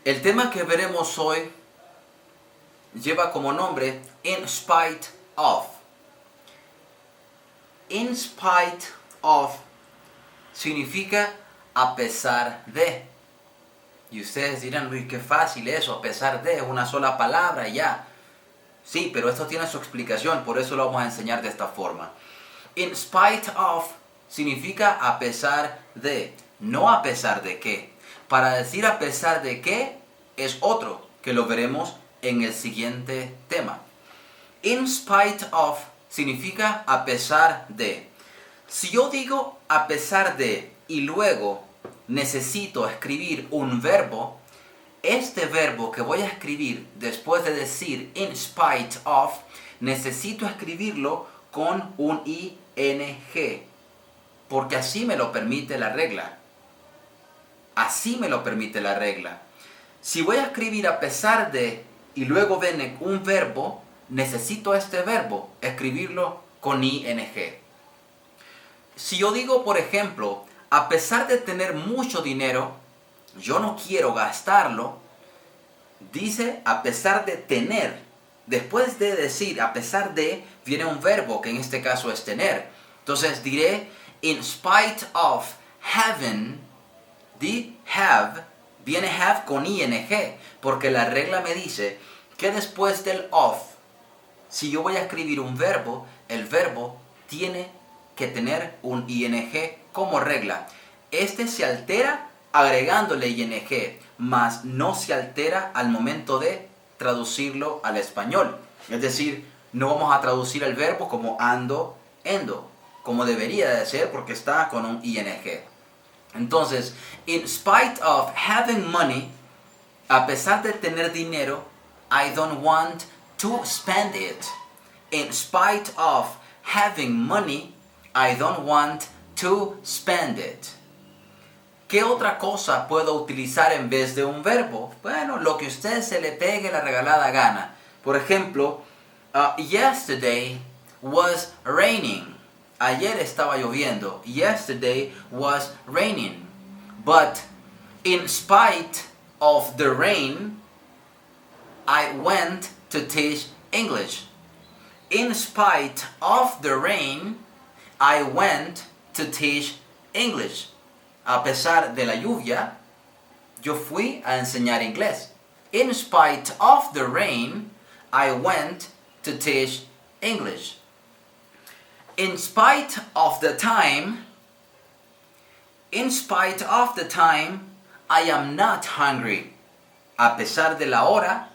El tema que veremos hoy lleva como nombre in spite of. In spite of significa a pesar de. Y ustedes dirán, uy, qué fácil eso, a pesar de, una sola palabra y ya. Sí, pero esto tiene su explicación, por eso lo vamos a enseñar de esta forma. In spite of significa a pesar de, no a pesar de qué. Para decir a pesar de qué es otro, que lo veremos en el siguiente tema. In spite of significa a pesar de. Si yo digo a pesar de y luego necesito escribir un verbo, este verbo que voy a escribir después de decir in spite of, necesito escribirlo con un ing, porque así me lo permite la regla. Así me lo permite la regla. Si voy a escribir a pesar de y luego viene un verbo, necesito este verbo escribirlo con ing. Si yo digo, por ejemplo, a pesar de tener mucho dinero, yo no quiero gastarlo, dice a pesar de tener. Después de decir a pesar de, viene un verbo que en este caso es tener. Entonces diré, in spite of having, the have, viene have con ing, porque la regla me dice que después del of, si yo voy a escribir un verbo, el verbo tiene que tener un ing como regla. Este se altera agregándole ing, mas no se altera al momento de traducirlo al español. Es decir, no vamos a traducir el verbo como ando, endo, como debería de ser porque está con un ing. Entonces, in spite of having money, a pesar de tener dinero, I don't want to spend it. In spite of having money, I don't want to spend it. ¿Qué otra cosa puedo utilizar en vez de un verbo? Bueno, lo que a usted se le pegue la regalada gana. Por ejemplo, yesterday was raining. Ayer estaba lloviendo. Yesterday was raining. But in spite of the rain, I went to teach English. In spite of the rain, I went to teach English. A pesar de la lluvia, yo fui a enseñar inglés. In spite of the rain, I went to teach English. In spite of the time, I am not hungry. A pesar de la hora,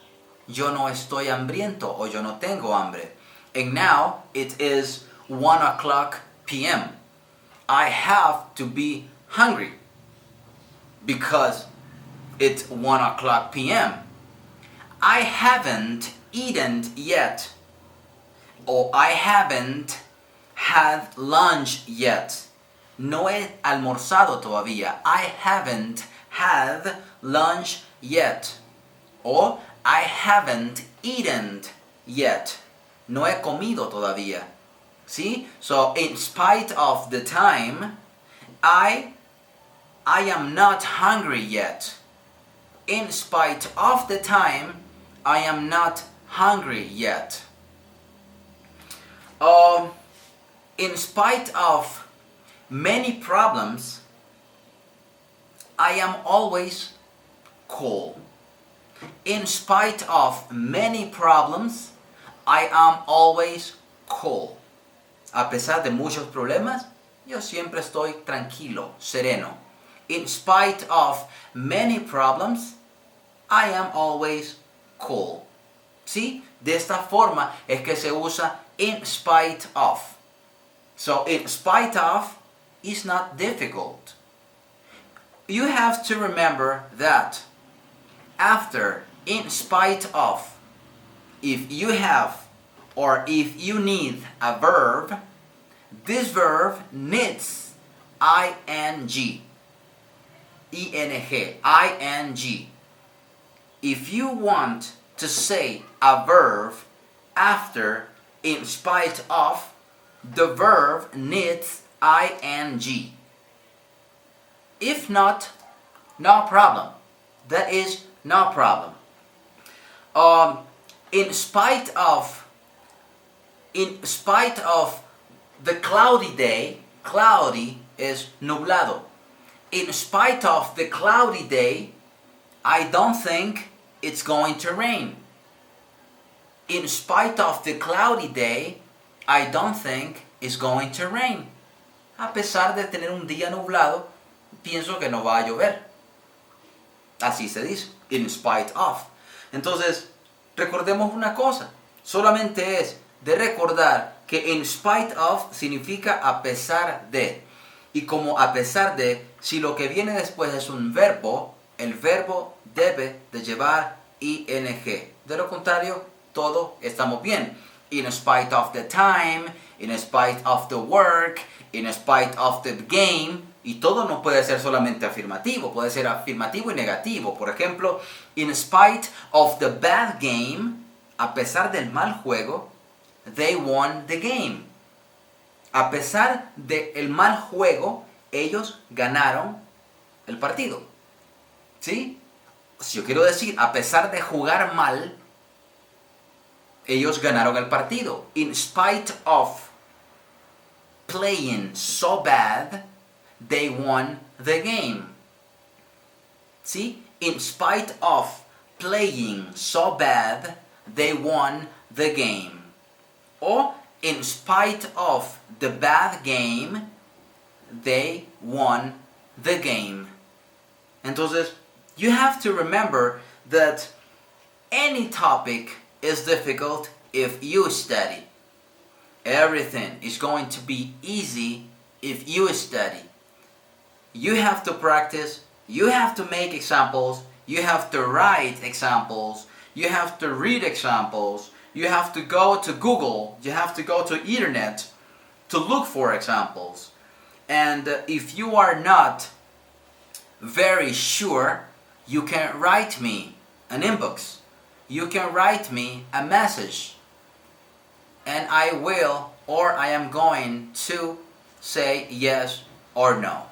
yo no estoy hambriento o yo no tengo hambre. And now it is 1 o'clock p.m. I have to be hungry because it's 1 o'clock p.m. I haven't eaten yet, or I haven't had lunch yet. No he almorzado todavía. I haven't had lunch yet, or I haven't eaten yet. No he comido todavía. ¿Sí? So, in spite of the time, I am not hungry yet. In spite of the time, I am not hungry yet. In spite of many problems, I am always cool. In spite of many problems, I am always cool. A pesar de muchos problemas, yo siempre estoy tranquilo, sereno. In spite of many problems, I am always cool. ¿Sí? De esta forma es que se usa in spite of. So, in spite of is not difficult. You have to remember that after in spite of, if you have or if you need a verb, this verb needs ing. ing. If you want to say a verb after in spite of, the verb needs ing. If not, no problem. that is no problem. In spite of the cloudy day, cloudy is nublado. In spite of the cloudy day, I don't think it's going to rain. In spite of the cloudy day, I don't think it's going to rain. A pesar de tener un día nublado, pienso que no va a llover. Así se dice, in spite of. Entonces, recordemos una cosa. Solamente es de recordar que in spite of significa a pesar de. Y como a pesar de, si lo que viene después es un verbo, el verbo debe de llevar ing. De lo contrario, todo estamos bien. In spite of the time, in spite of the work, in spite of the game. Y todo no puede ser solamente afirmativo, puede ser afirmativo y negativo. Por ejemplo, in spite of the bad game, a pesar del mal juego, they won the game. A pesar del mal juego, ellos ganaron el partido. ¿Sí? Si yo quiero decir, a pesar de jugar mal, ellos ganaron el partido. In spite of playing so bad, they won the game. ¿Sí? In spite of playing so bad, they won the game. O in spite of the bad game, they won the game. Entonces, you have to remember that any topic is difficult if you study. Everything is going to be easy if you study. You have to practice, you have to make examples, you have to write examples, you have to read examples, you have to go to Google, you have to go to internet to look for examples. And if you are not very sure, you can write me an inbox. You can write me a message. And I will, or I am going to say yes or no.